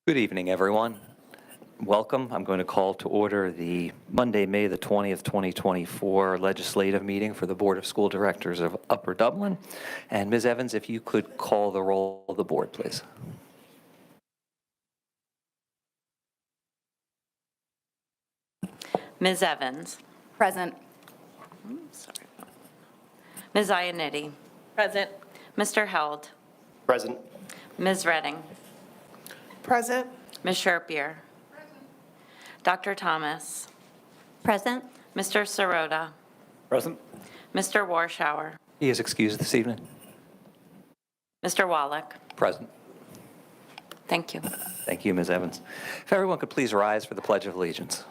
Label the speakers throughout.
Speaker 1: Good evening, everyone. Welcome. I'm going to call to order the Monday, May the 20th, 2024 legislative meeting for the Board of School Directors of Upper Dublin. And Ms. Evans, if you could call the roll of the board, please.
Speaker 2: Ms. Evans.
Speaker 3: Present.
Speaker 2: Sorry. Ms. Iannitti.
Speaker 3: Present.
Speaker 2: Mr. Held.
Speaker 4: Present.
Speaker 2: Ms. Redding.
Speaker 3: Present.
Speaker 2: Ms. Sherpier. Dr. Thomas.
Speaker 3: Present.
Speaker 2: Mr. Sirota.
Speaker 4: Present.
Speaker 2: Mr. Warschauer.
Speaker 1: He is excused this evening.
Speaker 2: Mr. Wallach.
Speaker 1: Present.
Speaker 2: Thank you.
Speaker 1: Thank you, Ms. Evans. If everyone could please rise for the Pledge of Allegiance.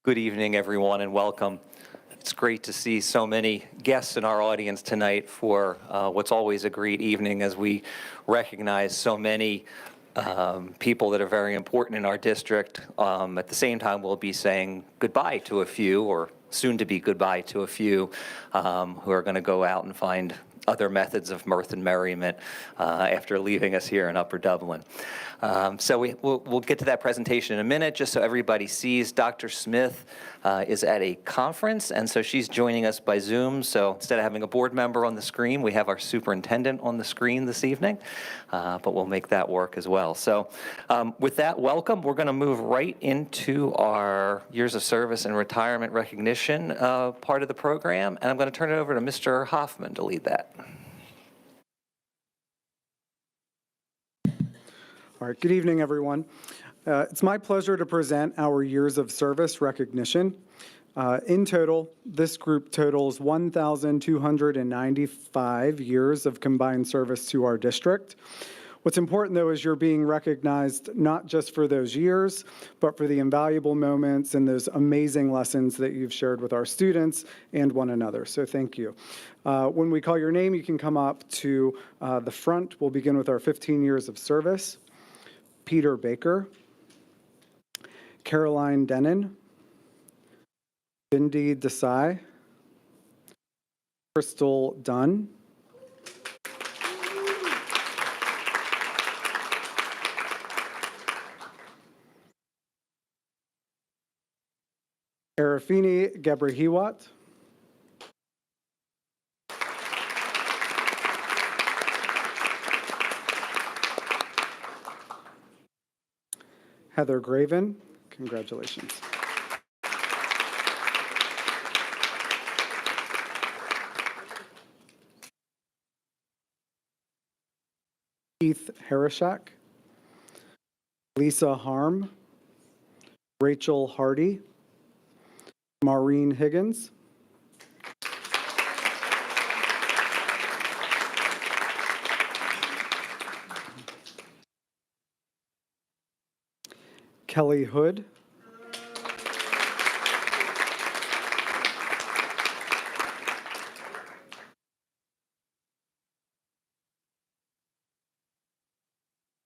Speaker 1: Good evening, everyone, and welcome. It's great to see so many guests in our audience tonight for what's always a great evening as we recognize so many people that are very important in our district. At the same time, we'll be saying goodbye to a few, or soon to be goodbye to a few, who are going to go out and find other methods of mirth and merriment after leaving us here in Upper Dublin. So we'll get to that presentation in a minute. Just so everybody sees, Dr. Smith is at a conference, and so she's joining us by Zoom. So instead of having a board member on the screen, we have our superintendent on the screen this evening, but we'll make that work as well. So with that, welcome. We're going to move right into our years of service and retirement recognition part of the program, and I'm going to turn it over to Mr. Hoffman to lead that.
Speaker 5: All right, good evening, everyone. It's my pleasure to present our years of service recognition. In total, this group totals 1,295 years of combined service to our district. What's important, though, is you're being recognized not just for those years, but for the invaluable moments and those amazing lessons that you've shared with our students and one another. So thank you. When we call your name, you can come up to the front. We'll begin with our 15 years of service. Peter Baker, Caroline Denon, Bindi Desai, Crystal Dunn, Arafini Gebrahiwat, Heather Graven, congratulations. Keith Harishak, Lisa Harm, Rachel Hardy, Maureen Higgins, Kelly Hood,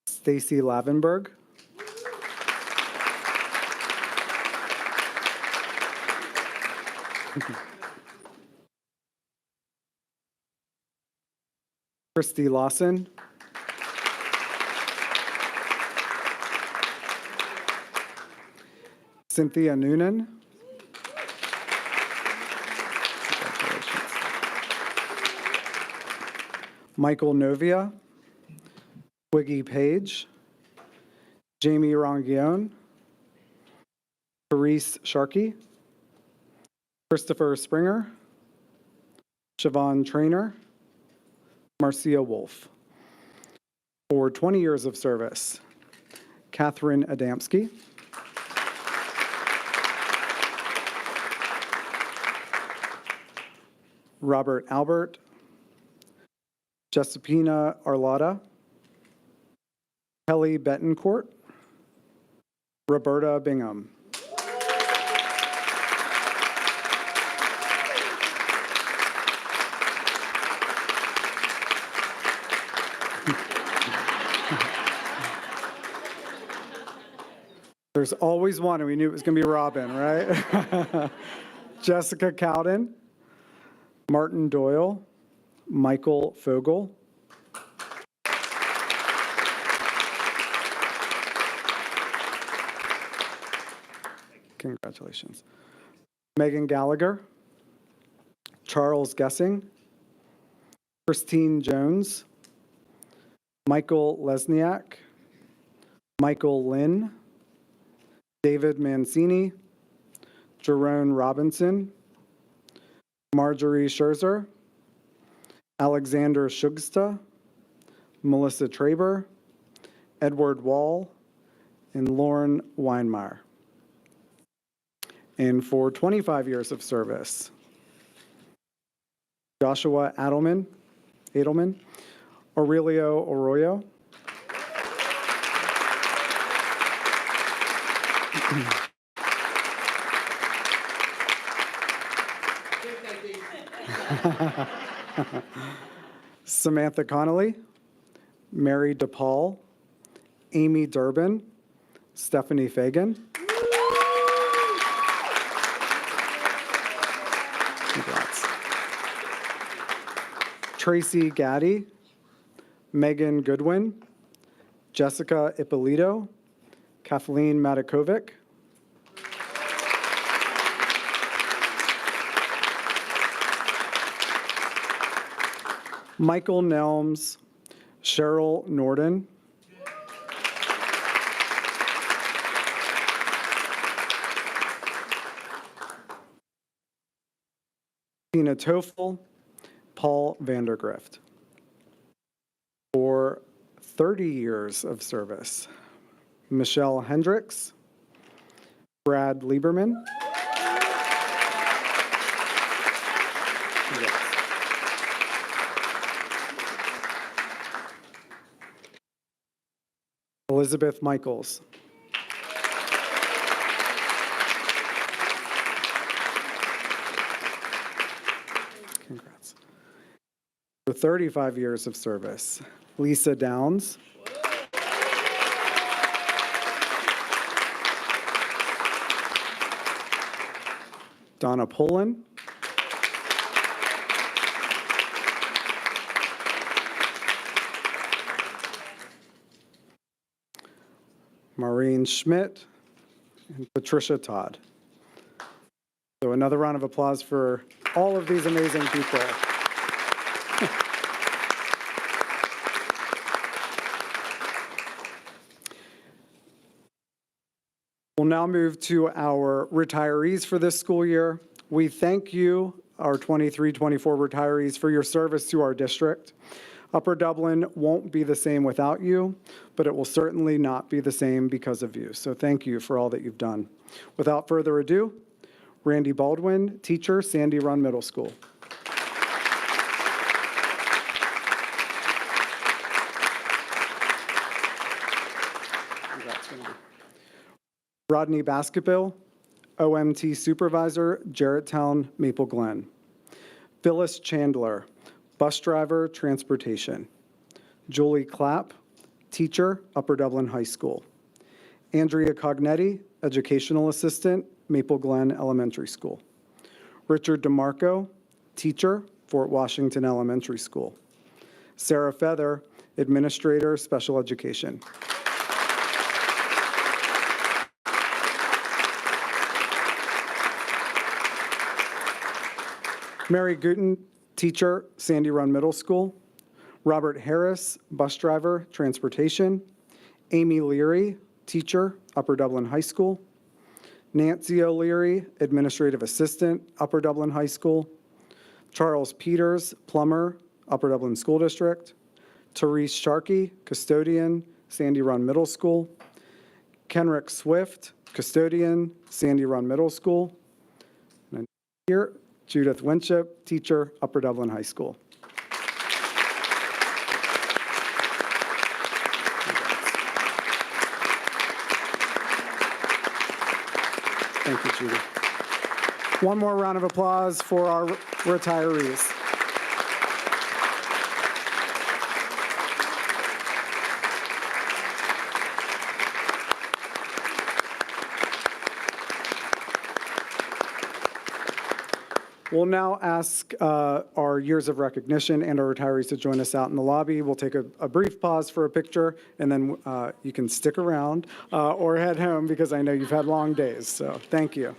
Speaker 5: Stacy Lavenberg, Christy Lawson, Cynthia Noonan, Michael Novia, Wiggy Page, Jamie Rongione, Therese Sharkey, Christopher Springer, Siobhan Trainer, Marcia Wolf. For 20 years of service, Catherine Adamski, Robert Albert, Jessipina Arlotta, Kelly Betancourt, Roberta Bingham. There's always one, and we knew it was going to be Robin, right? Jessica Cowden, Martin Doyle, Michael Fogel. Congratulations. Megan Gallagher, Charles Gessing, Christine Jones, Michael Lesniak, Michael Lynn, David Mancini, Jerome Robinson, Marjorie Scherzer, Alexander Shugsta, Melissa Traber, Edward Wall, and Lauren Weinmeyer. And for 25 years of service, Joshua Adelman, Aurelio Arroyo, Samantha Connolly, Mary DePaul, Amy Durbin, Stephanie Fagan. Congrats. Tracy Gaddy, Megan Goodwin, Jessica Ippolito, Kathleen Matakovic, Michael Nelms, Cheryl Norden, Tina Toffel, Paul Vandergrift. For 30 years of service, Michelle Hendricks, Brad Lieberman, Elizabeth Michaels. Congrats. For 35 years of service, Lisa Downs, Donna Pullen, Maureen Schmidt, and Patricia Todd. So another round of applause for all of these amazing people. We'll now move to our retirees for this school year. We thank you, our 23-24 retirees, for your service to our district. Upper Dublin won't be the same without you, but it will certainly not be the same because of you. So thank you for all that you've done. Without further ado, Randy Baldwin, teacher, Sandy Run Middle School. Rodney Basketbill, OMT supervisor, Jarretttown, Maple Glen. Phyllis Chandler, bus driver, transportation. Julie Clapp, teacher, Upper Dublin High School. Andrea Cognetti, educational assistant, Maple Glen Elementary School. Richard DeMarco, teacher, Fort Washington Elementary School. Sarah Feather, administrator, special education. Mary Gooten, teacher, Sandy Run Middle School. Robert Harris, bus driver, transportation. Amy Leary, teacher, Upper Dublin High School. Nancy O'Leary, administrative assistant, Upper Dublin High School. Charles Peters, plumber, Upper Dublin School District. Therese Sharkey, custodian, Sandy Run Middle School. Kenrick Swift, custodian, Sandy Run Middle School. And here, Judith Winship, teacher, Upper Dublin High School. Thank you, Judy. One more round of applause for our retirees. We'll now ask our years of recognition and our retirees to join us out in the lobby. We'll take a brief pause for a picture, and then you can stick around or head home because I know you've had long days. So thank you.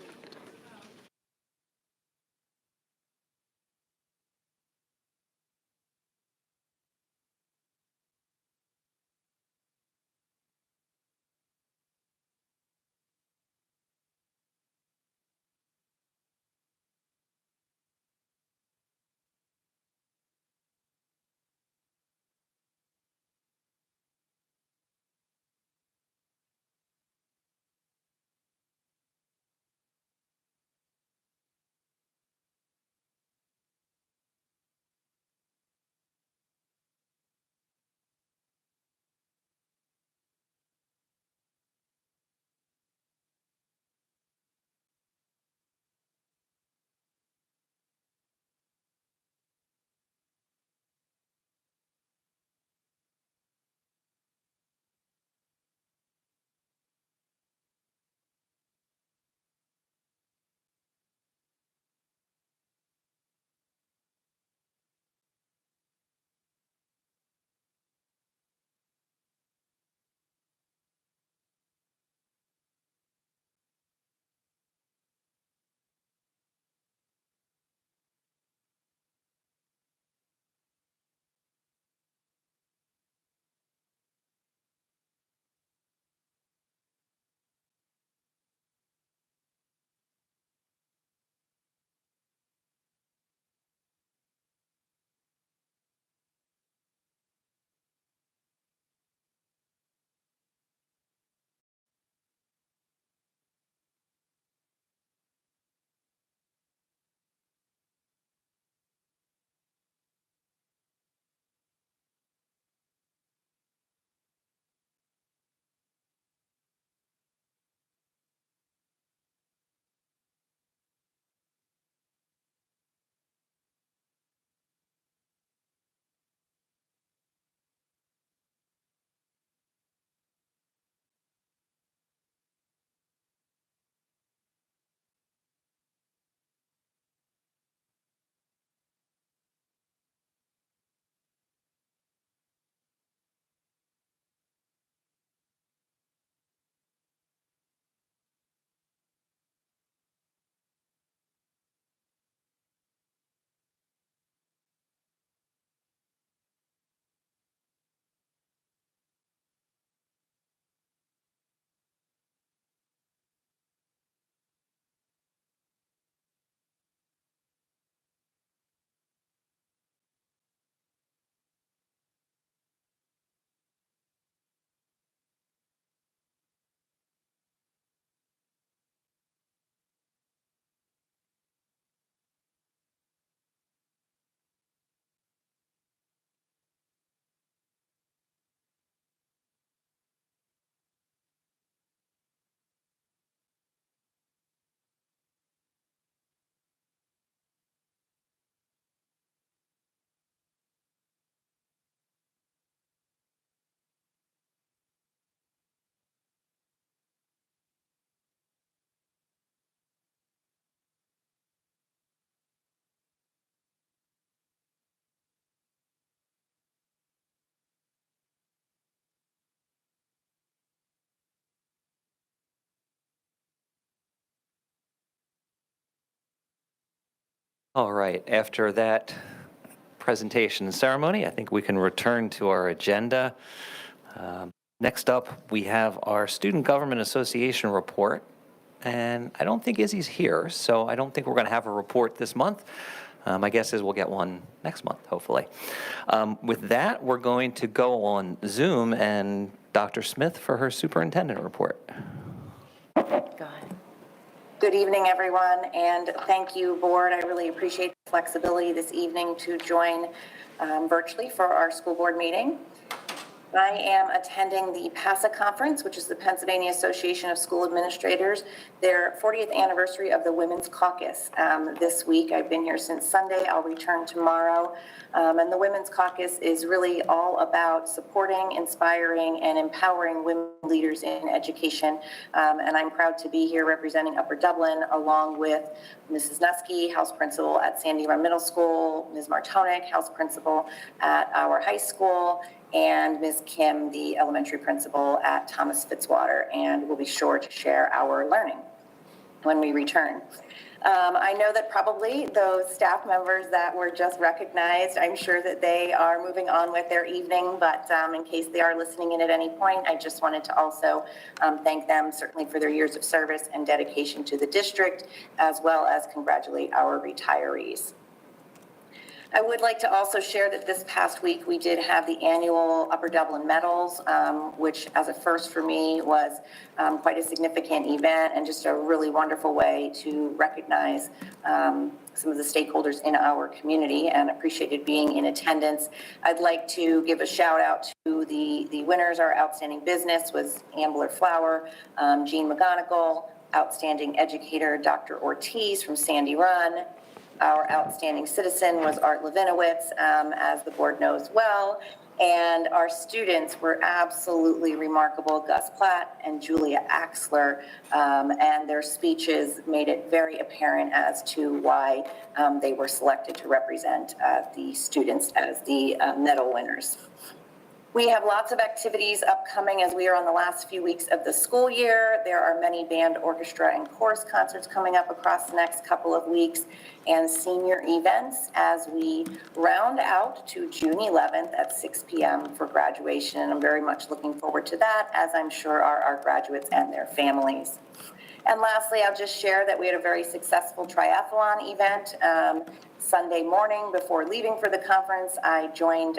Speaker 1: All right, after that presentation and ceremony, I think we can return to our agenda. Next up, we have our Student Government Association report. And I don't think Izzy's here, so I don't think we're going to have a report this month. My guess is we'll get one next month, hopefully. With that, we're going to go on Zoom and Dr. Smith for her superintendent report.
Speaker 2: Go ahead.
Speaker 4: Good evening, everyone, and thank you, board. I really appreciate the flexibility this evening to join virtually for our school board meeting. I am attending the PASA conference, which is the Pennsylvania Association of School Administrators, their 40th anniversary of the Women's Caucus this week. I've been here since Sunday. I'll return tomorrow. And the Women's Caucus is really all about supporting, inspiring, and empowering women leaders in education. And I'm proud to be here representing Upper Dublin, along with Mrs. Nuske, House Principal at Sandy Run Middle School, Ms. Martonic, House Principal at our high school, and Ms. Kim, the elementary principal at Thomas Fitzwater, and we'll be sure to share our learning when we return. I know that probably those staff members that were just recognized, I'm sure that they are moving on with their evening, but in case they are listening in at any point, I just wanted to also thank them certainly for their years of service and dedication to the district, as well as congratulate our retirees. I would like to also share that this past week we did have the annual Upper Dublin Medals, which as a first for me was quite a significant event and just a really wonderful way to recognize some of the stakeholders in our community, and appreciated being in attendance. I'd like to give a shout out to the winners. Our outstanding business was Ambler Flower, Jean McGonigal, outstanding educator Dr. Ortiz from Sandy Run. Our outstanding citizen was Art Levinowitz, as the board knows well, and our students were absolutely remarkable, Gus Platt and Julia Axler, and their speeches made it very apparent as to why they were selected to represent the students as the medal winners. We have lots of activities upcoming as we are on the last few weeks of the school year. There are many band, orchestra, and chorus concerts coming up across the next couple of weeks, and senior events as we round out to June 11th at 6 p.m. for graduation. And I'm very much looking forward to that, as I'm sure are our graduates and their families. And lastly, I'll just share that we had a very successful triathlon event Sunday morning before leaving for the conference. I joined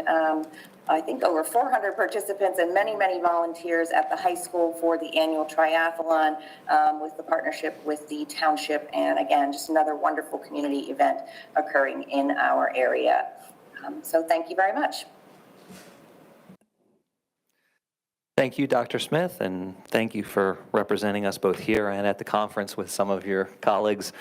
Speaker 4: I think over 400 participants and many, many volunteers at the high school for the annual triathlon with the partnership with the township. And again, just another wonderful community event occurring in our area. So thank you very much.
Speaker 1: Thank you, Dr. Smith, and thank you for representing us both here and at the conference with some of your colleagues.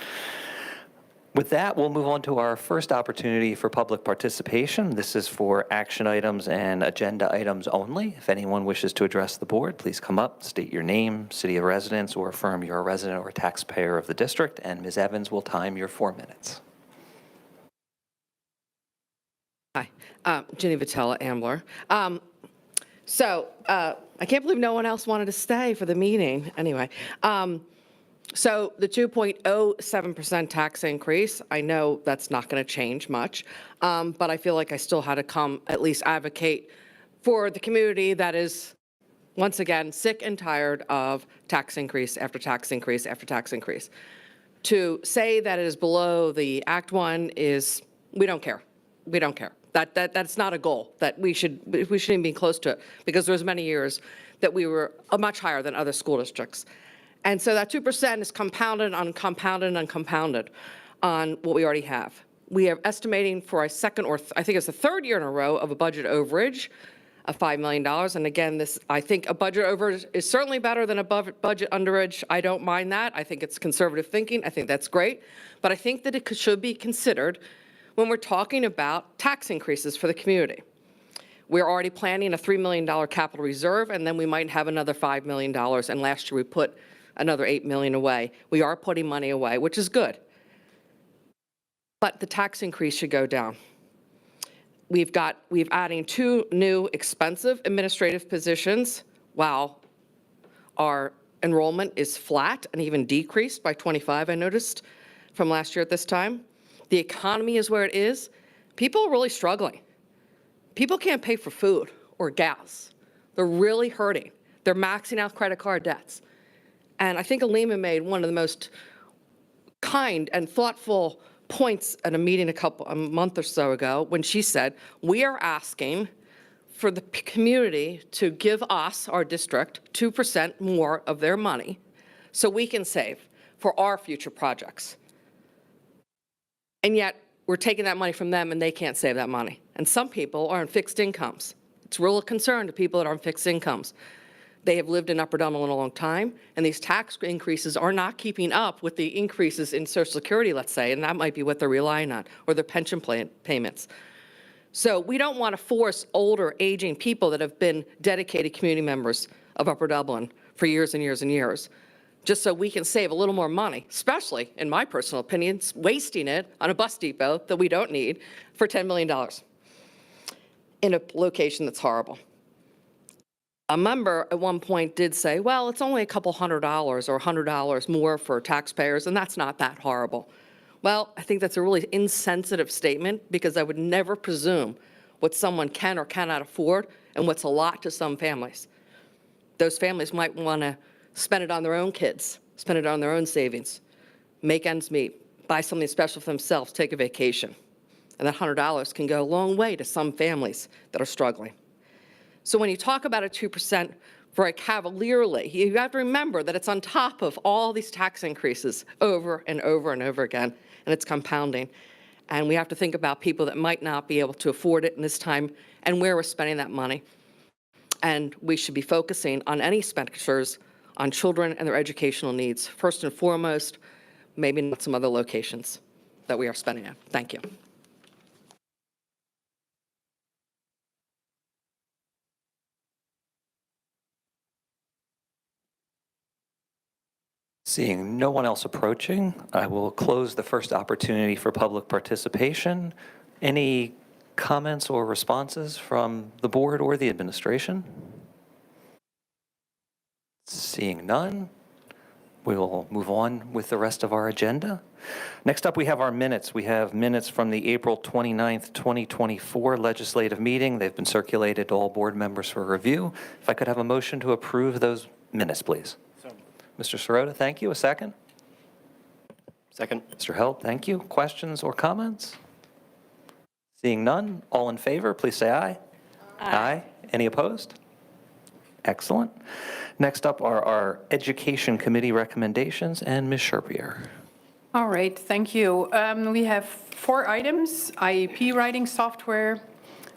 Speaker 1: With that, we'll move on to our first opportunity for public participation. This is for action items and agenda items only. If anyone wishes to address the board, please come up, state your name, city of residence, or affirm you're a resident or taxpayer of the district, and Ms. Evans will time your 4 minutes.
Speaker 6: Hi, Ginny Vitella, Ambler. I can't believe no one else wanted to stay for the meeting. Anyway, so the 2.07% tax increase, I know that's not going to change much, but I feel like I still had to come at least advocate for the community that is, once again, sick and tired of tax increase after tax increase after tax increase. To say that it is below the Act 1 is, we don't care. We don't care. That's not a goal that we shouldn't even be close to it, because there's many years that we were much higher than other school districts. And so that 2% is compounded on compounded and compounded on what we already have. We are estimating for a second, or I think it's the third year in a row of a budget overage of $5 million. And again, I think a budget overage is certainly better than a budget underage. I don't mind that. I think it's conservative thinking. I think that's great. But I think that it should be considered when we're talking about tax increases for the community. We're already planning a $3 million capital reserve, and then we might have another $5 million. And last year we put another $8 million away. We are putting money away, which is good. But the tax increase should go down. We've adding 2 new expensive administrative positions while our enrollment is flat and even decreased by 25, I noticed, from last year at this time. The economy is where it is. People are really struggling. People can't pay for food or gas. They're really hurting. They're maxing out credit card debts. And I think Alima made one of the most kind and thoughtful points at a meeting a month or so ago when she said, we are asking for the community to give us, our district, 2% more of their money so we can save for our future projects. And yet we're taking that money from them and they can't save that money. And some people are on fixed incomes. It's real concern to people that are on fixed incomes. They have lived in Upper Dublin a long time, and these tax increases are not keeping up with the increases in Social Security, let's say, and that might be what they're relying on, or their pension plan payments. So we don't want to force older, aging people that have been dedicated community members of Upper Dublin for years and years and years, just so we can save a little more money, especially, in my personal opinion, wasting it on a bus depot that we don't need for $10 million in a location that's horrible. A member at one point did say, well, it's only a couple $100 or $100 more for taxpayers, and that's not that horrible. Well, I think that's a really insensitive statement, because I would never presume what someone can or cannot afford and what's a lot to some families. Those families might want to spend it on their own kids, spend it on their own savings, make ends meet, buy something special for themselves, take a vacation. And that $100 can go a long way to some families that are struggling. So when you talk about a 2% very cavalierly, you have to remember that it's on top of all these tax increases over and over and over again, and it's compounding. And we have to think about people that might not be able to afford it in this time and where we're spending that money. And we should be focusing on any expenditures on children and their educational needs, first and foremost, maybe not some other locations that we are spending on. Thank you.
Speaker 1: Seeing no one else approaching, I will close the first opportunity for public participation. Any comments or responses from the board or the administration? Seeing none, we will move on with the rest of our agenda. Next up, we have our minutes. We have minutes from the April 29th, 2024 legislative meeting. They've been circulated to all board members for review. If I could have a motion to approve those minutes, please. Mr. Sirota, thank you. A second?
Speaker 7: Second.
Speaker 1: Mr. Held, thank you. Questions or comments? Seeing none, all in favor, please say aye. Aye. Any opposed? Excellent. Next up are our Education Committee recommendations, and Ms. Sherpier.
Speaker 8: All right, thank you. We have 4 items: IEP writing software,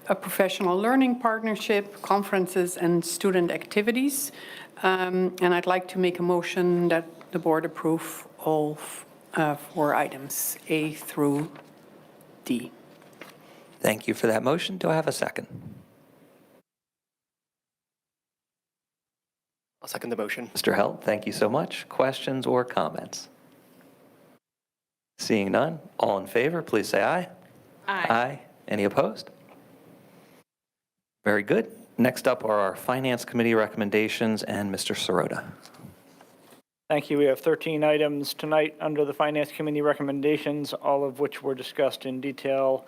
Speaker 8: a professional learning partnership, conferences, and student activities. And I'd like to make a motion that the board approve all 4 items, A through D.
Speaker 1: Thank you for that motion. Do I have a second?
Speaker 7: I'll second the motion.
Speaker 1: Mr. Held, thank you so much. Questions or comments? Seeing none, all in favor, please say aye. Aye. Any opposed? Very good. Next up are our Finance Committee recommendations, and Mr. Sirota.
Speaker 9: Thank you. We have 13 items tonight under the Finance Committee recommendations, all of which were discussed in detail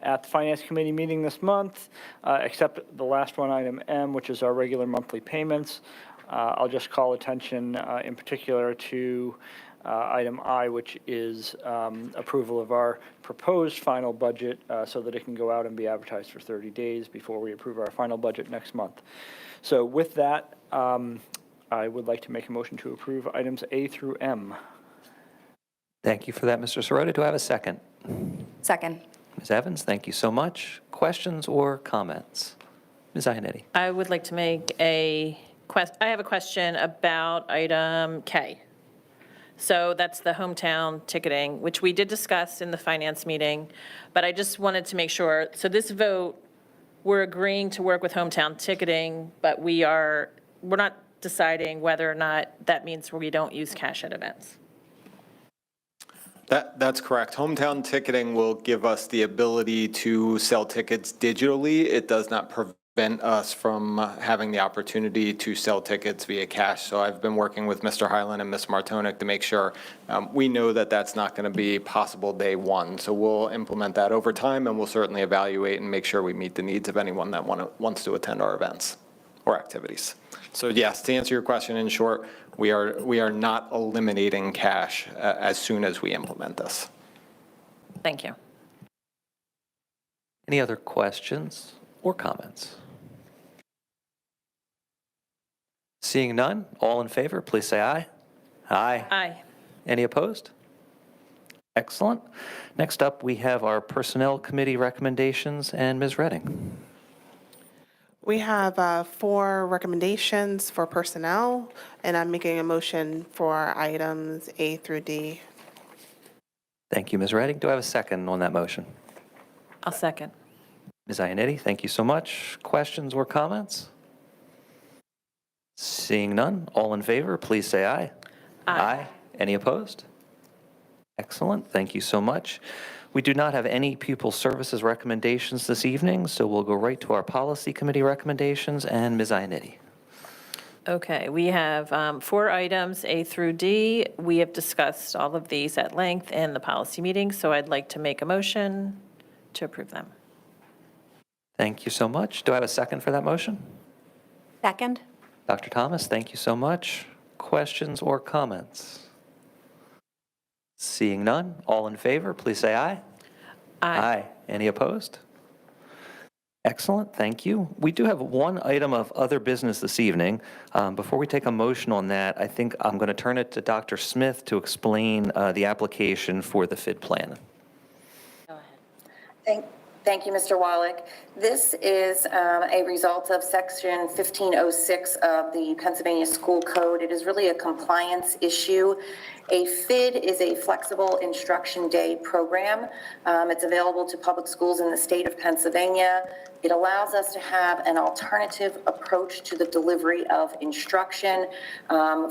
Speaker 9: at the Finance Committee meeting this month, except the last one, item M, which is our regular monthly payments. I'll just call attention in particular to item I, which is approval of our proposed final budget so that it can go out and be advertised for 30 days before we approve our final budget next month. So with that, I would like to make a motion to approve items A through M.
Speaker 1: Thank you for that, Mr. Sirota. Do I have a second?
Speaker 2: Second.
Speaker 1: Ms. Evans, thank you so much. Questions or comments? Ms. Iannetti.
Speaker 3: I would like to make I have a question about item K. So that's the hometown ticketing, which we did discuss in the finance meeting, but I just wanted to make sure. So this vote, we're agreeing to work with hometown ticketing, but we're not deciding whether or not that means we don't use cash at events.
Speaker 10: That's correct. Hometown ticketing will give us the ability to sell tickets digitally. It does not prevent us from having the opportunity to sell tickets via cash. So I've been working with Mr. Hyland and Ms. Martonic to make sure we know that that's not going to be possible day one. So we'll implement that over time, and we'll certainly evaluate and make sure we meet the needs of anyone that wants to attend our events or activities. So yes, to answer your question in short, we are not eliminating cash as soon as we implement this.
Speaker 3: Thank you.
Speaker 1: Any other questions or comments? Seeing none, all in favor, please say aye. Aye.
Speaker 3: Aye.
Speaker 1: Any opposed? Excellent. Next up, we have our Personnel Committee recommendations, and Ms. Redding.
Speaker 11: We have 4 recommendations for personnel, and I'm making a motion for items A through D.
Speaker 1: Thank you, Ms. Redding. Do I have a second on that motion?
Speaker 3: I'll second.
Speaker 1: Ms. Ionetti, thank you so much. Questions or comments? Seeing none, all in favor, please say aye. Aye. Any opposed? Excellent, thank you so much. We do not have any pupil services recommendations this evening, so we'll go right to our policy committee recommendations, and Ms. Ionetti.
Speaker 3: Okay, we have 4 items, A through D. We have discussed all of these at length in the policy meeting, so I'd like to make a motion to approve them.
Speaker 1: Thank you so much. Do I have a second for that motion?
Speaker 2: Second?
Speaker 1: Dr. Thomas, thank you so much. Questions or comments? Seeing none, all in favor, please say aye. Aye. Any opposed? Excellent, thank you. We do have one item of other business this evening. Before we take a motion on that, I think I'm going to turn it to Dr. Smith to explain the application for the FID plan.
Speaker 3: Go ahead.
Speaker 4: Thank you, Mr. Wallach. This is a result of Section 1506 of the Pennsylvania School Code. It is really a compliance issue. A FID is a flexible instruction day program. It's available to public schools in the state of Pennsylvania. It allows us to have an alternative approach to the delivery of instruction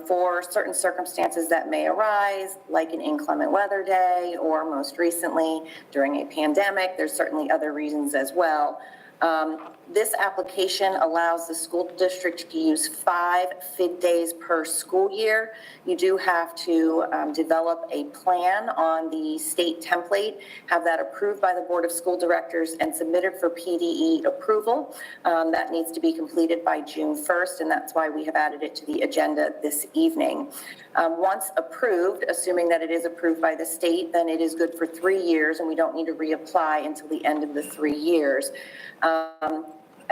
Speaker 4: for certain circumstances that may arise, like an inclement weather day, or most recently during a pandemic. There's certainly other reasons as well. This application allows the school district to use 5 FID days per school year. You do have to develop a plan on the state template, have that approved by the Board of School Directors and submitted for PDE approval. That needs to be completed by June 1st, and that's why we have added it to the agenda this evening. Once approved, assuming that it is approved by the state, then it is good for 3 years, and we don't need to reapply until the end of the 3 years.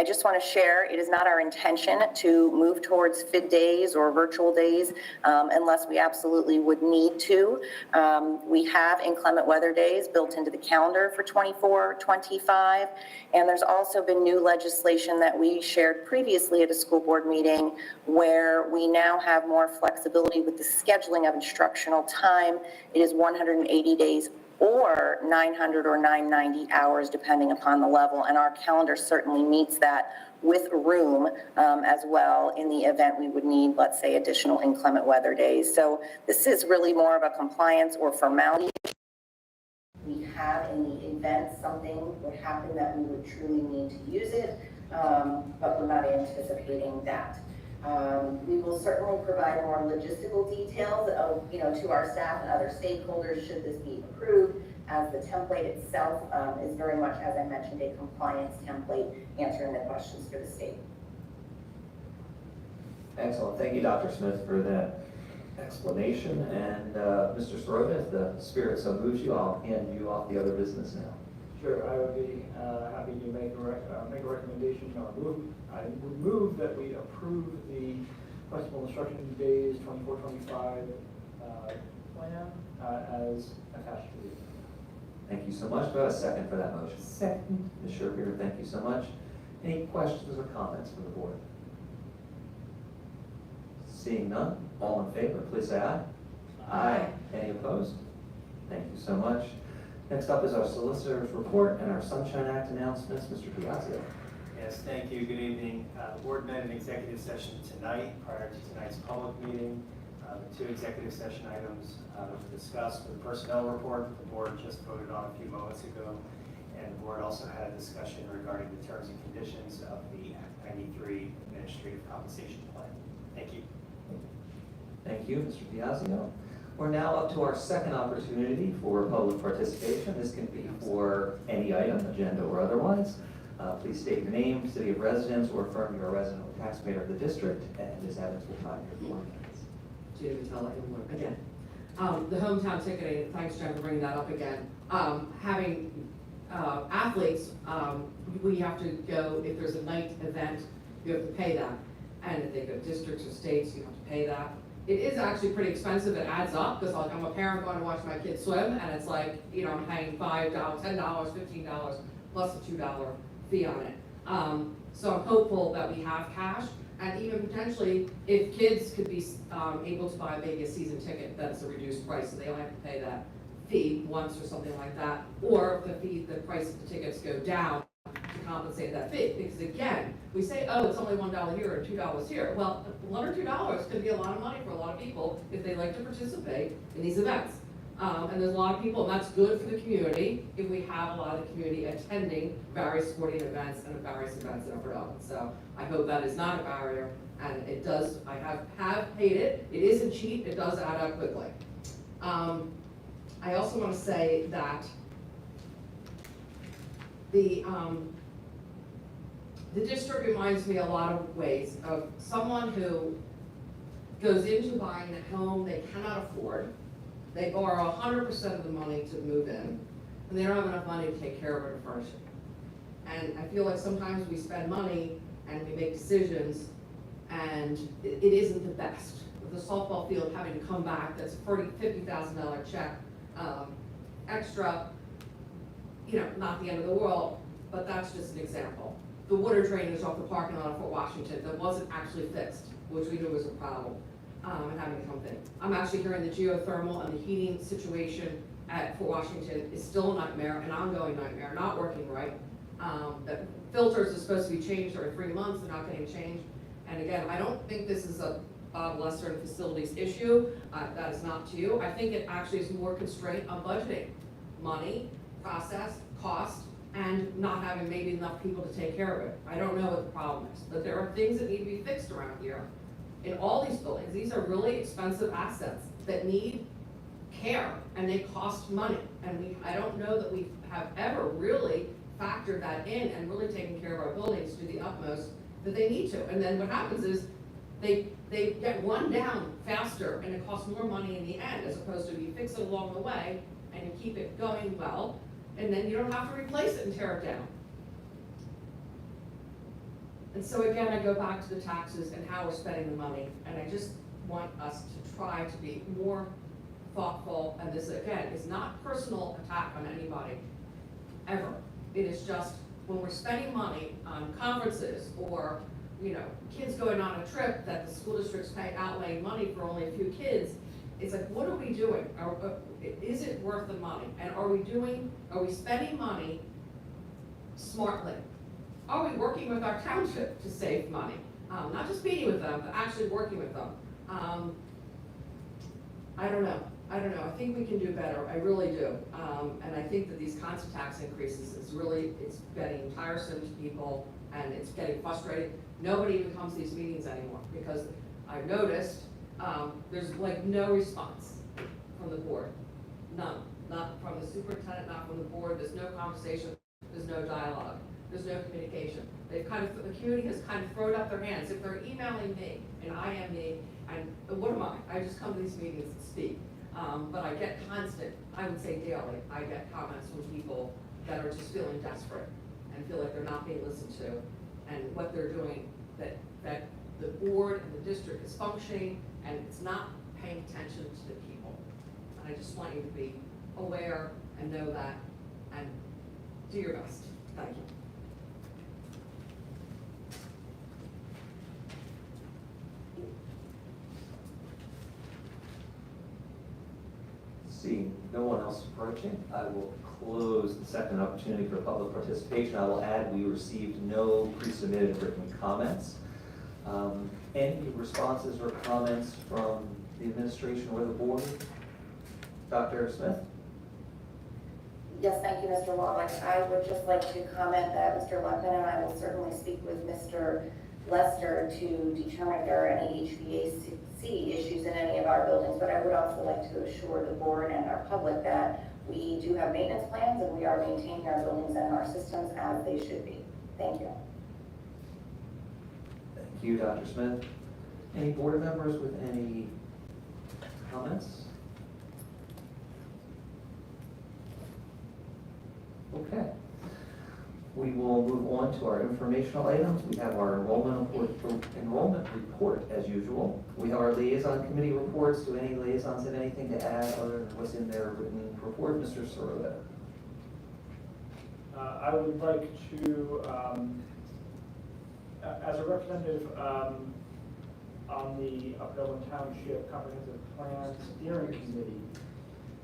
Speaker 4: I just want to share, it is not our intention to move towards FID days or virtual days unless we absolutely would need to. We have inclement weather days built into the calendar for 24, 25, and there's also been new legislation that we shared previously at a school board meeting where we now have more flexibility with the scheduling of instructional time. It is 180 days or 900 or 990 hours, depending upon the level. And our calendar certainly meets that with room as well in the event we would need, let's say, additional inclement weather days. So this is really more of a compliance or formality. We have in the event something would happen that we would truly need to use it, but we're not anticipating that. We will certainly provide more logistical details of, to our staff and other stakeholders should this be approved, as the template itself is very much, as I mentioned, a compliance template answering the questions for the state.
Speaker 1: Excellent. Thank you, Dr. Smith, for that explanation. And Mr. Sirota, if the spirit so moves you, I'll hand you off the other business now.
Speaker 12: Sure, I would be happy to make a recommendation or I would move that we approve the flexible instruction days 24-25 plan as attached to these.
Speaker 1: Thank you so much. Do I have a second for that motion?
Speaker 2: Second.
Speaker 1: Ms. Scherpinger, thank you so much. Any questions or comments from the board? Seeing none, all in favor, please say aye. Aye. Any opposed? Thank you so much. Next up is our solicitor's report and our Sunshine Act announcements. Mr. Piazza.
Speaker 13: Yes, thank you. Good evening. The board met in executive session tonight prior to tonight's public meeting. The 2 executive session items that were discussed for the personnel report the board just voted on a few moments ago. And the board also had a discussion regarding the terms and conditions of the Act 93 Administrative Compensation Plan. Thank you.
Speaker 1: Thank you, Mr. Piazza. We're now up to our second opportunity for public participation. This can be for any item, agenda or otherwise. Please state your name, city of residence, or affirm you're a resident or taxpayer of the district, and Ms. Evans will time your 4 minutes.
Speaker 6: Again. The hometown ticketing, thanks, Jen, for bringing that up again. Having athletes, we have to go, if there's a night event, you have to pay that. And if they go districts or states, you have to pay that. It is actually pretty expensive. It adds up because like I'm a parent going to watch my kids swim, and it's like, I'm paying $5, $10, $15 plus a $2 fee on it. So I'm hopeful that we have cash, and even potentially, if kids could be able to buy maybe a season ticket, that's a reduced price, so they only have to pay that fee once or something like that, or if the price of the tickets go down to compensate that fee. Because again, we say, oh, it's only $1 here or $2 here. Well, $1 or $2 could be a lot of money for a lot of people if they like to participate in these events. And there's a lot of people, and that's good for the community if we have a lot of the community attending various sporting events and various events in Upper Darby. So I hope that is not a barrier, and it does, I have paid it. It isn't cheap, it does add up quickly. I also want to say that the district reminds me a lot of ways of someone who goes into buying a home they cannot afford. They borrow 100% of the money to move in, and they don't have enough money to take care of it or furnish it. And I feel like sometimes we spend money and we make decisions, and it isn't the best. With the softball field having to come back, that's a $50,000 check extra, not the end of the world, but that's just an example. The water drainage off the parking lot of Fort Washington that wasn't actually fixed, which we knew was a problem, and having to come in. I'm actually hearing the geothermal and the heating situation at Fort Washington is still a nightmare, an ongoing nightmare, not working right. The filters are supposed to be changed every 3 months, they're not getting changed. And again, I don't think this is a lesser facilities issue. That is not to you. I think it actually is more constraint on budgeting, money, process, cost, and not having maybe enough people to take care of it. I don't know what the problem is, but there are things that need to be fixed around here. In all these buildings, these are really expensive assets that need care, and they cost money. And I don't know that we have ever really factored that in and really taken care of our buildings to the utmost that they need to. And then what happens is they get run down faster, and it costs more money in the end, as opposed to you fix it along the way and you keep it going well, and then you don't have to replace it and tear it down. And so again, I go back to the taxes and how we're spending the money, and I just want us to try to be more thoughtful. And this, again, is not personal attack on anybody, ever. It is just when we're spending money on conferences or kids going on a trip that the school districts pay outlaying money for only a few kids, it's like, what are we doing? Is it worth the money? And are we spending money smartly? Are we working with our township to save money? Not just meeting with them, but actually working with them. I don't know. I think we can do better. I really do. And I think that these constant tax increases it's getting tiresome to people, and it's getting frustrating. Nobody even comes to these meetings anymore because I've noticed there's like no response from the board. None. Not from the superintendent, not from the board. There's no conversation. There's no dialogue. There's no communication. The community has kind of thrown up their hands. If they're emailing me and I am me, and what am I? I just come to these meetings and speak. But I get constant, I would say daily, I get comments from people that are just feeling desperate and feel like they're not being listened to, and what they're doing, that the board and the district is functioning and it's not paying attention to the people. And I just want you to be aware and know that and do your best. Thank you.
Speaker 1: Seeing no one else approaching, I will close the second opportunity for public participation. I will add we received no pre-submitted written comments. Any responses or comments from the administration or the board? Dr. Smith?
Speaker 4: Yes, thank you, Mr. Wallach. I would just like to comment that Mr. Luckman and I will certainly speak with Mr. Lester to determine if there are any HVAC issues in any of our buildings, but I would also like to assure the board and our public that we do have maintenance plans and we are maintaining our buildings and our systems as they should be. Thank you.
Speaker 1: Thank you, Dr. Smith. Any board members with any comments? Okay. We will move on to our informational items. We have our enrollment report as usual. We have our liaison committee reports. Do any liaisons have anything to add other than what's in their written report? Mr. Soroda.
Speaker 12: I would like to As a representative on the Upper Dublin Township Comprehensive Plan Steering Committee,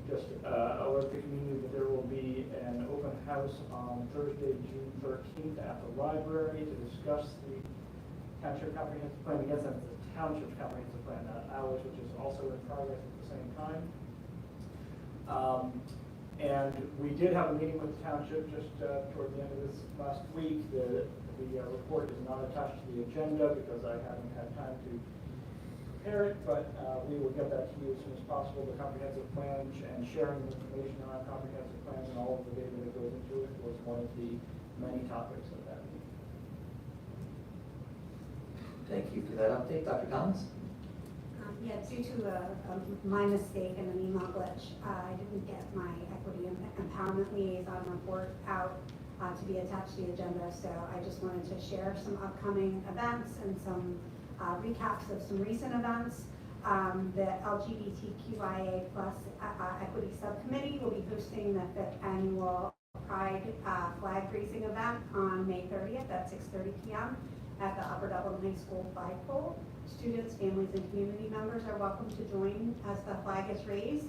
Speaker 12: just alert the community that there will be an open house on Thursday, June 13th at the library to discuss the Township Comprehensive Plan. Again, that's the Township Comprehensive Plan, not ours, which is also in progress at the same time. And we did have a meeting with the township just toward the end of this last week. The report is not attached to the agenda because I haven't had time to prepare it, but we will get that to you as soon as possible. The comprehensive plan and sharing the information on our comprehensive plans and all of the data that goes into it was one of the many topics of that meeting.
Speaker 1: Thank you for that update. Dr. Thomas?
Speaker 14: Yeah, due to my mistake and an email glitch, I didn't get my equity empowerment liaison report out to be attached to the agenda. So I just wanted to share some upcoming events and some recaps of some recent events. The LGBTQIA+ Equity Subcommittee will be hosting the 5th annual Pride flag raising event on May 30th at 6:30 p.m. at the Upper Dublin High School flagpole. Students, families, and community members are welcome to join as the flag is raised.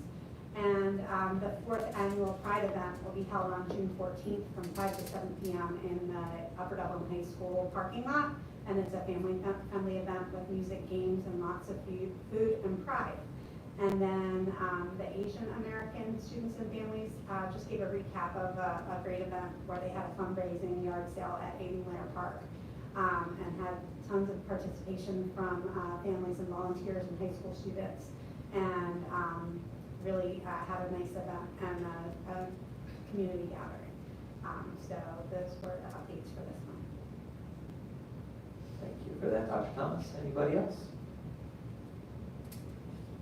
Speaker 14: And the 4th annual Pride event will be held on June 14th from 5 to 7 p.m. in the Upper Dublin High School parking lot. And it's a family-friendly event with music, games, and lots of food and pride. And then the Asian American students and families just gave a recap of a great event where they had a fundraising yard sale at Blair Park. And had tons of participation from families and volunteers and high school students, and really had a nice event and a community gathering. So those were the updates for this month.
Speaker 1: Thank you for that, Dr. Thomas. Anybody else?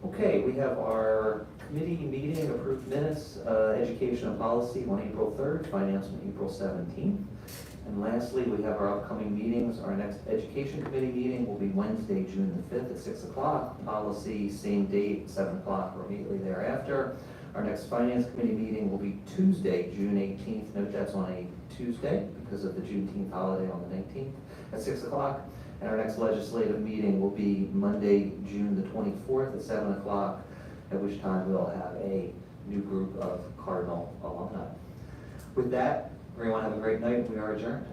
Speaker 1: Okay, we have our committee meeting, approved minutes, education and policy on April 3rd, finance on April 17th. And lastly, we have our upcoming meetings. Our next Education Committee meeting will be Wednesday, June the 5th at 6 o'clock. Policy, same date, 7 o'clock or immediately thereafter. Our next Finance Committee meeting will be Tuesday, June 18th. Note that's on a Tuesday because of the Juneteenth holiday on the 19th at 6 o'clock. And our next legislative meeting will be Monday, June the 24th at 7 o'clock, at which time we'll have a new group of Cardinal alumni. With that, everyone have a great night. We are adjourned.